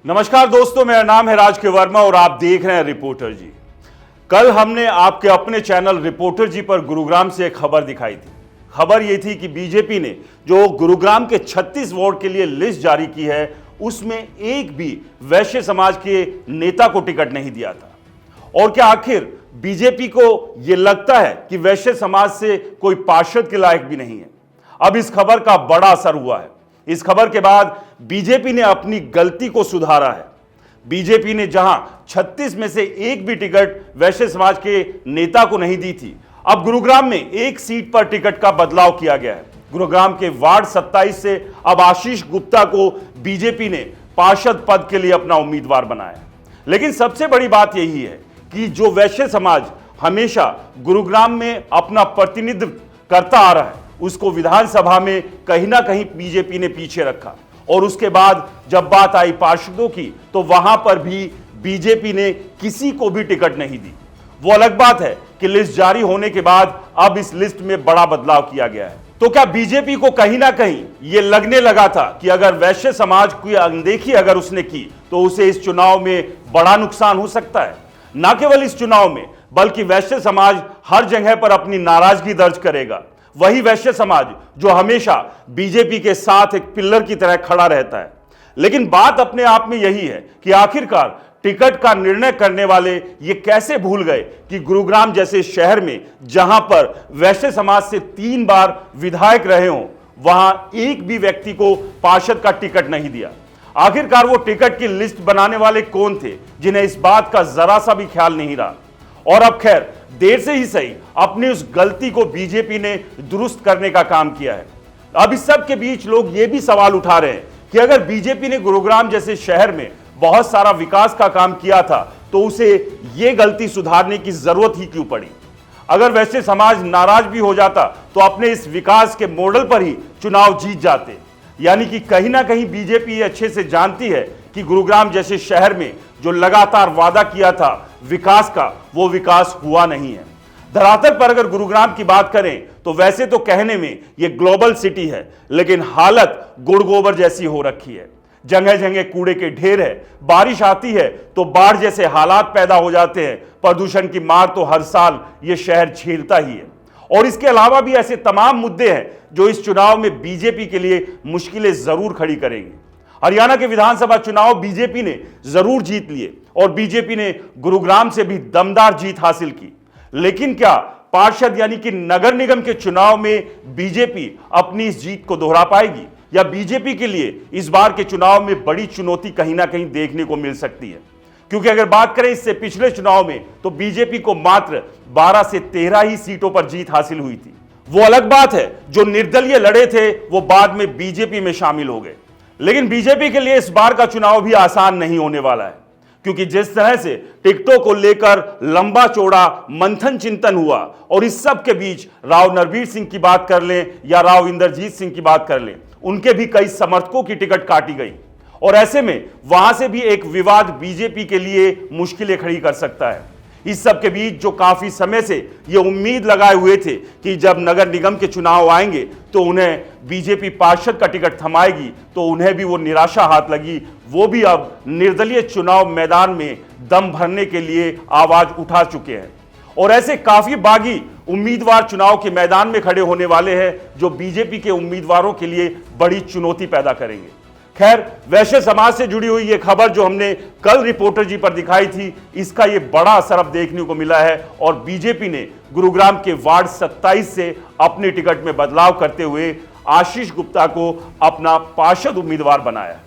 नमस्कार दोस्तों, मेरा नाम है राज के वर्मा और आप देख रहे हैं रिपोर्टर जी। कल हमने आपके अपने चैनल रिपोर्टर जी पर गुरुग्राम से एक खबर दिखाई थी। खबर यह थी कि बीजेपी ने जो गुरुग्राम के 36 वार्ड के लिए लिस्ट जारी की है, उसमें एक भी वैश्य समाज के नेता को टिकट नहीं दिया था। और क्या आखिर बीजेपी को यह लगता है कि वैश्य समाज से कोई पार्षद के लायक भी नहीं है? अब इस खबर का बड़ा असर हुआ है। इस खबर के बाद बीजेपी ने अपनी गलती को सुधारा है। बीजेपी ने जहां 36 में से एक भी टिकट वैश्य समाज के नेता को नहीं दी थी, अब गुरुग्राम में एक सीट पर टिकट का बदलाव किया गया है। गुरुग्राम के वार्ड 27 से अब आशीष गुप्ता को बीजेपी ने पार्षद पद के लिए अपना उम्मीदवार बनाया। लेकिन सबसे बड़ी बात यही है कि जो वैश्य समाज हमेशा गुरुग्राम में अपना प्रतिनिधित्व करता आ रहा है, उसको विधानसभा में कहीं ना कहीं बीजेपी ने पीछे रखा। और उसके बाद जब बात आई पार्षदों की, तो वहां पर भी बीजेपी ने किसी को भी टिकट नहीं दी। वो अलग बात है कि लिस्ट जारी होने के बाद अब इस लिस्ट में बड़ा बदलाव किया गया है। तो क्या बीजेपी को कहीं ना कहीं यह लगने लगा था कि अगर वैश्य समाज की अनदेखी अगर उसने की तो उसे इस चुनाव में बड़ा नुकसान हो सकता है? न केवल इस चुनाव में, बल्कि वैश्य समाज हर जगह पर अपनी नाराजगी दर्ज करेगा। वही वैश्य समाज जो हमेशा बीजेपी के साथ एक पिल्लर की तरह खड़ा रहता है। लेकिन बात अपने आप में यही है कि आखिरकार टिकट का निर्णय करने वाले ये कैसे भूल गए कि गुरुग्राम जैसे शहर में जहां पर वैश्य समाज से 3 बार विधायक रहे हों, वहां एक भी व्यक्ति को पार्षद का टिकट नहीं दिया। आखिरकार वो टिकट की लिस्ट बनाने वाले कौन थे जिन्हें इस बात का जरा सा भी ख्याल नहीं रहा? और अब खैर देर से ही सही, अपनी उस गलती को बीजेपी ने दुरुस्त करने का काम किया है। अब इस सब के बीच लोग ये भी सवाल उठा रहे हैं कि अगर बीजेपी ने गुरुग्राम जैसे शहर में बहुत सारा विकास का काम किया था, तो उसे ये गलती सुधारने की जरूरत ही क्यों पड़ी? अगर वैसे समाज नाराज भी हो जाता तो अपने इस विकास के मॉडल पर ही चुनाव जीत जाते। यानी कि कहीं ना कहीं बीजेपी ये अच्छे से जानती है कि गुरुग्राम जैसे शहर में जो लगातार वादा किया था विकास का, वो विकास हुआ नहीं है। धरातल पर अगर गुरुग्राम की बात करें तो वैसे तो कहने में ये ग्लोबल सिटी है, लेकिन हालत गुड़ गोबर जैसी हो रखी है। जगह जगह कूड़े के ढेर है, बारिश आती है तो बाढ़ जैसे हालात पैदा हो जाते हैं। प्रदूषण की मार तो हर साल ये शहर झेलता ही है। और इसके अलावा भी ऐसे तमाम मुद्दे हैं जो इस चुनाव में बीजेपी के लिए मुश्किलें जरूर खड़ी करेंगे। हरियाणा के विधानसभा चुनाव बीजेपी ने जरूर जीत लिए और बीजेपी ने गुरुग्राम से भी दमदार जीत हासिल की। लेकिन क्या पार्षद यानी कि नगर निगम के चुनाव में बीजेपी अपनी इस जीत को दोहरा पाएगी, या बीजेपी के लिए इस बार के चुनाव में बड़ी चुनौती कहीं ना कहीं देखने को मिल सकती है? क्योंकि अगर बात करें इससे पिछले चुनाव में, तो बीजेपी को मात्र 12 से 13 ही सीटों पर जीत हासिल हुई थी। वो अलग बात है, जो निर्दलीय लड़े थे वो बाद में बीजेपी में शामिल हो गए। लेकिन बीजेपी के लिए इस बार का चुनाव भी आसान नहीं होने वाला है, क्योंकि जिस तरह से टिकटों को लेकर लंबा चौड़ा मंथन चिंतन हुआ, और इस सब के बीच राव नरबीर सिंह की बात कर लें या राव इंद्रजीत सिंह की बात कर लें, उनके भी कई समर्थकों की टिकट काटी गई। और ऐसे में वहां से भी एक विवाद बीजेपी के लिए मुश्किलें खड़ी कर सकता है। इस सब के बीच जो काफी समय से ये उम्मीद लगाए हुए थे कि जब नगर निगम के चुनाव आएंगे तो उन्हें बीजेपी पार्षद का टिकट थमाएगी, तो उन्हें भी वो निराशा हाथ लगी। वो भी अब निर्दलीय चुनाव मैदान में दम भरने के लिए आवाज उठा चुके हैं। और ऐसे काफी बागी उम्मीदवार चुनाव के मैदान में खड़े होने वाले हैं, जो बीजेपी के उम्मीदवारों के लिए बड़ी चुनौती पैदा करेंगे। खैर, वैश्य समाज से जुड़ी हुई ये खबर जो हमने कल रिपोर्टर जी पर दिखाई थी, इसका ये बड़ा असर अब देखने को मिला है। और बीजेपी ने गुरुग्राम के वार्ड 27 से अपने टिकट में बदलाव करते हुए आशीष गुप्ता को अपना पार्षद उम्मीदवार बनाया।